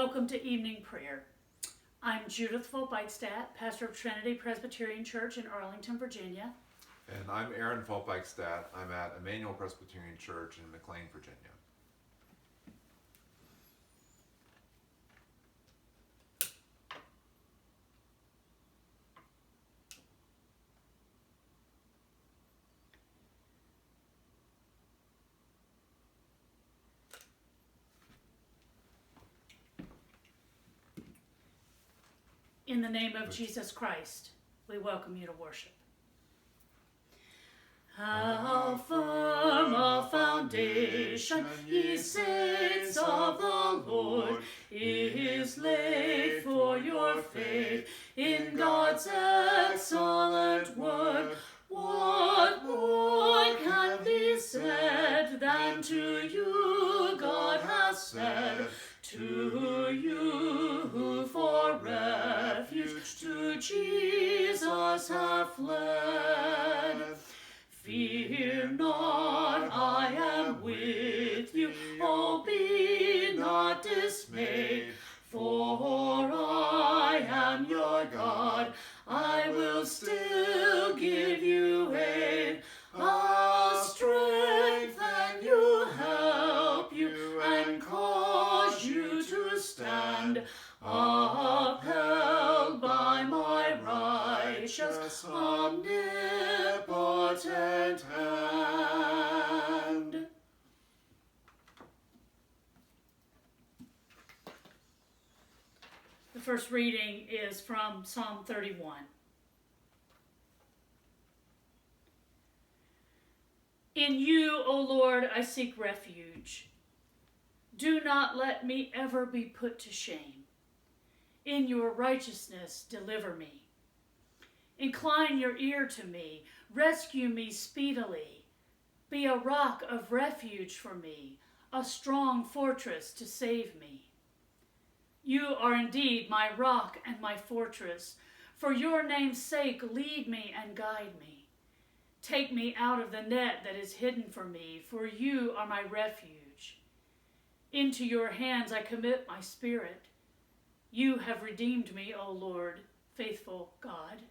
Welcome to evening prayer. I'm Judith Fulp-Eickstaedt, pastor of Trinity Presbyterian Church in Arlington, Virginia. And I'm Aaron Fulp-Eickstaedt. I'm at Emmanuel Presbyterian Church in McLean, Virginia. In the name of Jesus Christ, we welcome you to worship. How firm a foundation, ye saints of the Lord, is laid for your faith in God's excellent word. What more can be said than to you God has said, to you who for refuge to Jesus have fled? Fear not, I am with you, oh, be not dismayed, for I am your God, I will still give you aid. I'll strengthen you, help you, and cause you to stand, upheld by my righteous, omnipotent hand. The first reading is from Psalm 31. In you, O Lord, I seek refuge. Do not let me ever be put to shame. In your righteousness, deliver me. Incline your ear to me. Rescue me speedily. Be a rock of refuge for me, a strong fortress to save me. You are indeed my rock and my fortress. For your name's sake, lead me and guide me. Take me out of the net that is hidden for me, for you are my refuge. Into your hands I commit my spirit. You have redeemed me, O Lord, faithful God.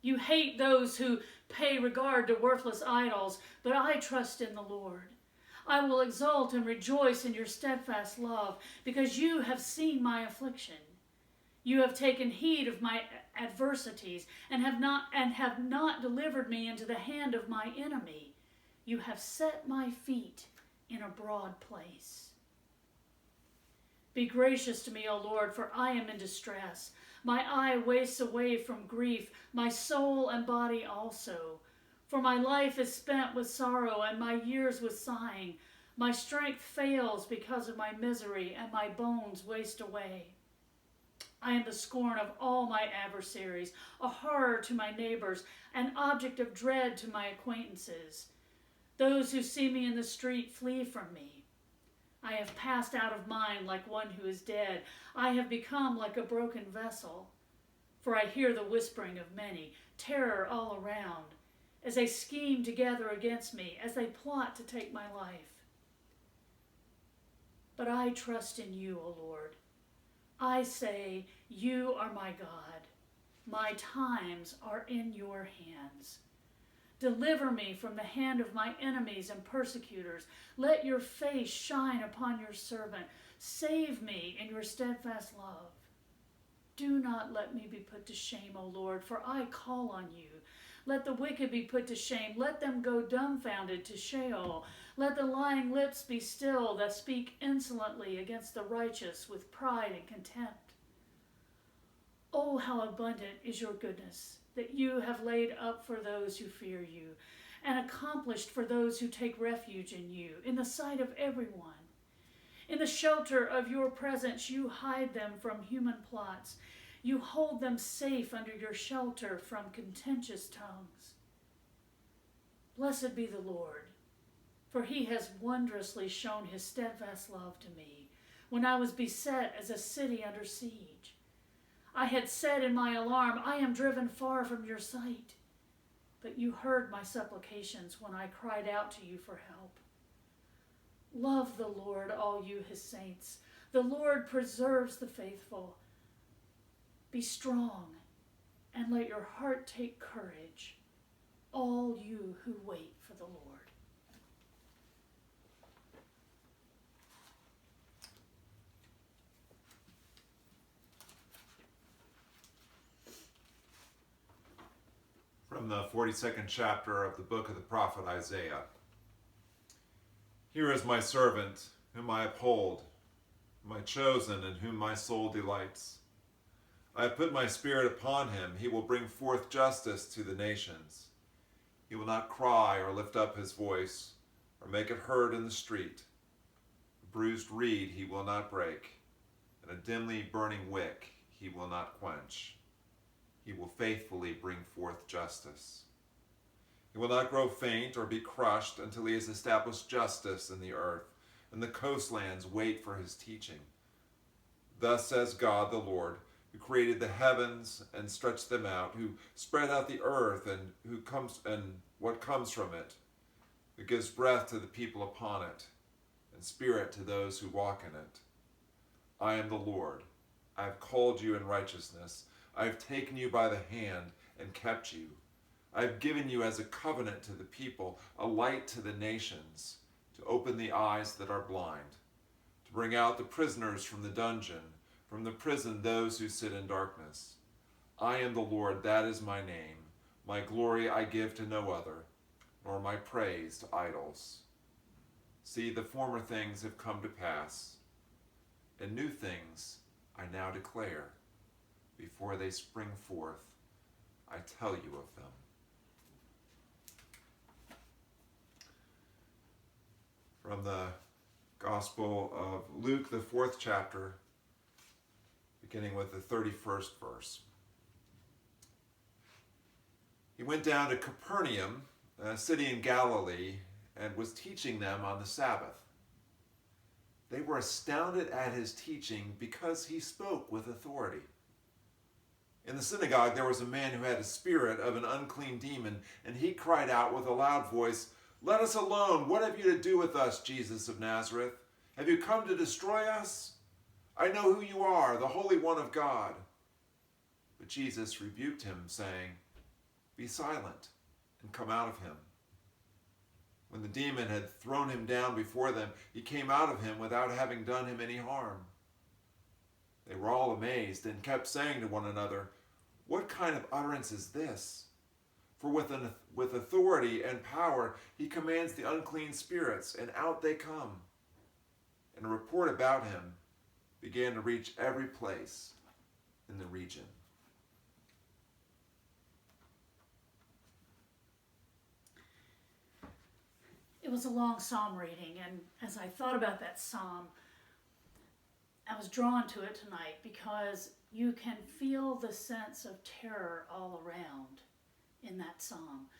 You hate those who pay regard to worthless idols, but I trust in the Lord. I will exult and rejoice in your steadfast love, because you have seen my affliction. You have taken heed of my adversities and have not delivered me into the hand of my enemy. You have set my feet in a broad place. Be gracious to me, O Lord, for I am in distress. My eye wastes away from grief, my soul and body also. For my life is spent with sorrow and my years with sighing. My strength fails because of my misery, and my bones waste away. I am the scorn of all my adversaries, a horror to my neighbors, an object of dread to my acquaintances. Those who see me in the street flee from me. I have passed out of mind like one who is dead. I have become like a broken vessel. For I hear the whispering of many, terror all around, as they scheme together against me, as they plot to take my life. But I trust in you, O Lord. I say, you are my God. My times are in your hands. Deliver me from the hand of my enemies and persecutors. Let your face shine upon your servant. Save me in your steadfast love. Do not let me be put to shame, O Lord, for I call on you. Let the wicked be put to shame. Let them go dumbfounded to Sheol. Let the lying lips be still that speak insolently against the righteous with pride and contempt. Oh, how abundant is your goodness that you have laid up for those who fear you, and accomplished for those who take refuge in you, in the sight of everyone. In the shelter of your presence you hide them from human plots. You hold them safe under your shelter from contentious tongues. Blessed be the Lord, for he has wondrously shown his steadfast love to me, when I was beset as a city under siege. I had said in my alarm, I am driven far from your sight. But you heard my supplications when I cried out to you for help. Love the Lord, all you his saints. The Lord preserves the faithful. Be strong and let your heart take courage, all you who wait for the Lord. From the 42nd chapter of the book of the prophet Isaiah. Here is my servant, whom I uphold, my chosen, in whom my soul delights. I have put my spirit upon him. He will bring forth justice to the nations. He will not cry or lift up his voice, or make it heard in the street. A bruised reed he will not break, and a dimly burning wick he will not quench. He will faithfully bring forth justice. He will not grow faint or be crushed until he has established justice in the earth, and the coastlands wait for his teaching. Thus says God the Lord, who created the heavens and stretched them out, who spread out the earth and what comes from it, who gives breath to the people upon it, and spirit to those who walk in it. I am the Lord. I have called you in righteousness. I have taken you by the hand and kept you. I have given you as a covenant to the people, a light to the nations, to open the eyes that are blind, to bring out the prisoners from the dungeon, from the prison those who sit in darkness. I am the Lord, that is my name. My glory I give to no other, nor my praise to idols. See, the former things have come to pass, and new things I now declare. Before they spring forth, I tell you of them. From the Gospel of Luke, the 4th chapter, beginning with the 31st verse. He went down to Capernaum, a city in Galilee, and was teaching them on the Sabbath. They were astounded at his teaching because he spoke with authority. In the synagogue there was a man who had a spirit of an unclean demon, and he cried out with a loud voice, "Let us alone! What have you to do with us, Jesus of Nazareth? Have you come to destroy us? I know who you are, the Holy One of God." But Jesus rebuked him, saying, "Be silent and come out of him." When the demon had thrown him down before them, he came out of him without having done him any harm. They were all amazed and kept saying to one another, "What kind of utterance is this? For with authority and power he commands the unclean spirits, and out they come." And a report about him began to reach every place in the region. It was a long psalm reading, and as I thought about that psalm, I was drawn to it tonight because you can feel the sense of terror all around in that psalm.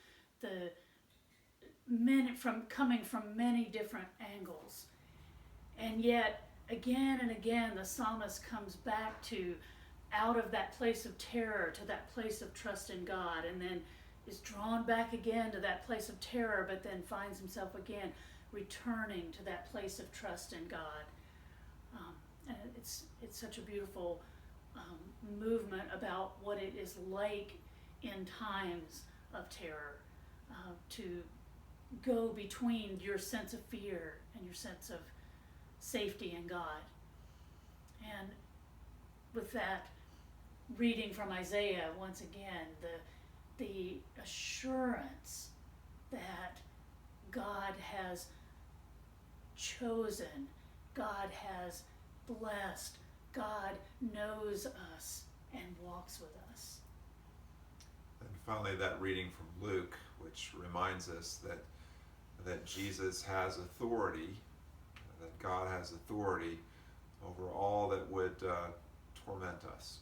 Coming from many different angles. And yet, again and again, the psalmist comes back to out of that place of terror to that place of trust in God, and then is drawn back again to that place of terror, but then finds himself again returning to that place of trust in God. And it's such a beautiful movement about what it is like in times of terror, to go between your sense of fear and your sense of safety in God. And with that reading from Isaiah, once again, the assurance that God has chosen, God has blessed, God knows us and walks with us. And finally, that reading from Luke, which reminds us that Jesus has authority, that God has authority over all that would torment us.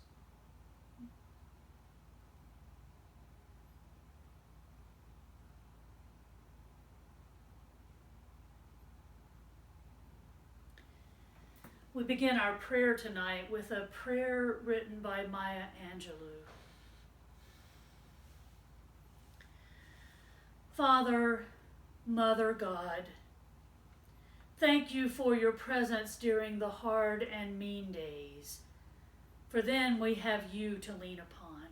We begin our prayer tonight with a prayer written by Maya Angelou. Father, Mother God, Thank you for your presence during the hard and mean days, for then we have you to lean upon.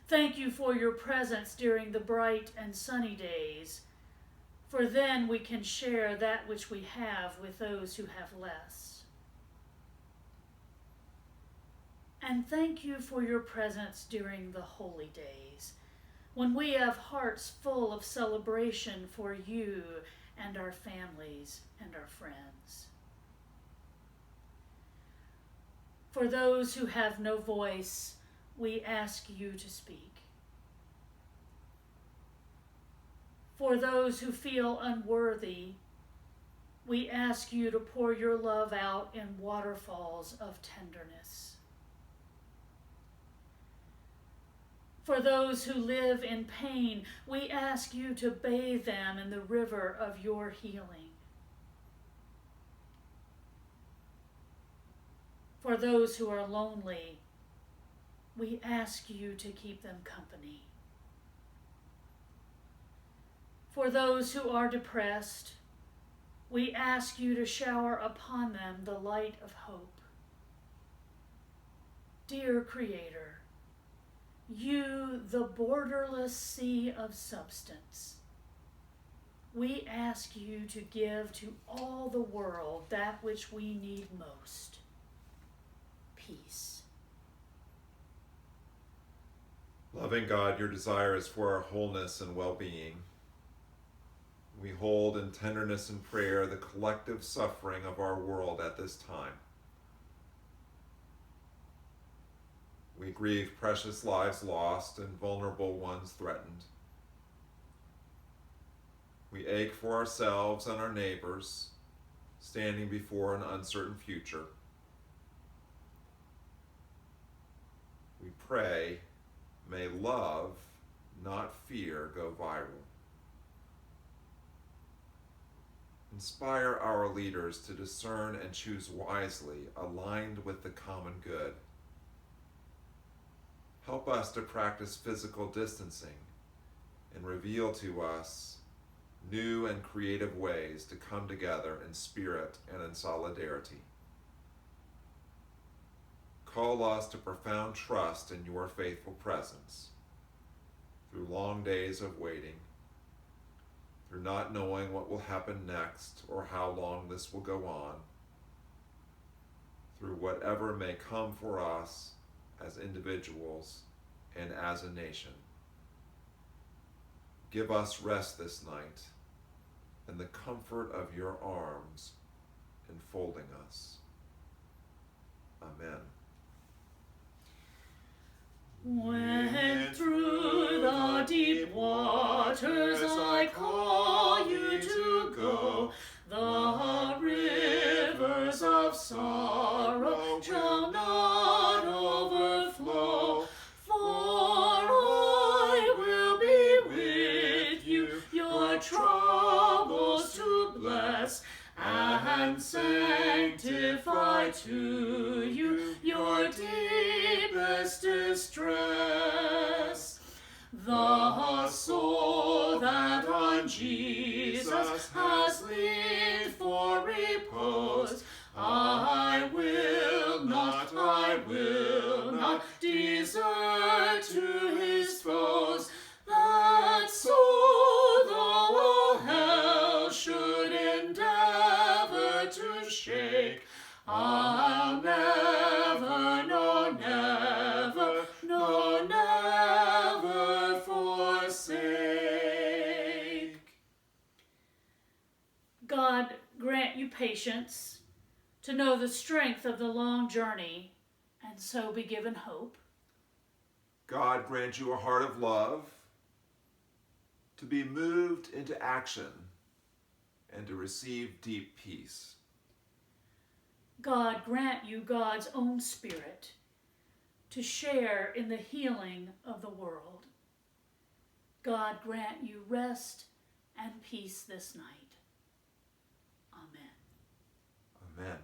Thank you for your presence during the bright and sunny days, for then we can share that which we have with those who have less. And thank you for your presence during the holy days, when we have hearts full of celebration for you and our families and our friends. For those who have no voice, we ask you to speak. For those who feel unworthy, we ask you to pour your love out in waterfalls of tenderness. For those who live in pain, we ask you to bathe them in the river of your healing. For those who are lonely, we ask you to keep them company. For those who are depressed, we ask you to shower upon them the light of hope. Dear Creator, you, the borderless sea of substance, we ask you to give to all the world that which we need most: peace. Loving God, your desire is for our wholeness and well-being. We hold in tenderness and prayer the collective suffering of our world at this time. We grieve precious lives lost and vulnerable ones threatened. We ache for ourselves and our neighbors, standing before an uncertain future. We pray, may love, not fear, go viral. Inspire our leaders to discern and choose wisely, aligned with the common good. Help us to practice physical distancing and reveal to us new and creative ways to come together in spirit and in solidarity. Call us to profound trust in your faithful presence through long days of waiting, through not knowing what will happen next or how long this will go on, through whatever may come for us as individuals and as a nation. Give us rest this night and the comfort of your arms enfolding us. Amen. When through the deep waters I call you to go, the rivers of sorrow shall not overflow. For I will be with you, your troubles to bless, and sanctify to you your deepest distress. The soul that on Jesus has leaned for repose, I will not desert to his foes. That soul, though all hell should endeavor to shake, I'll never, no never, no never forsake. God grant you patience to know the strength of the long journey, and so be given hope. God grant you a heart of love, to be moved into action, and to receive deep peace. God grant you God's own Spirit to share in the healing of the world. God grant you rest and peace this night. Amen. Amen.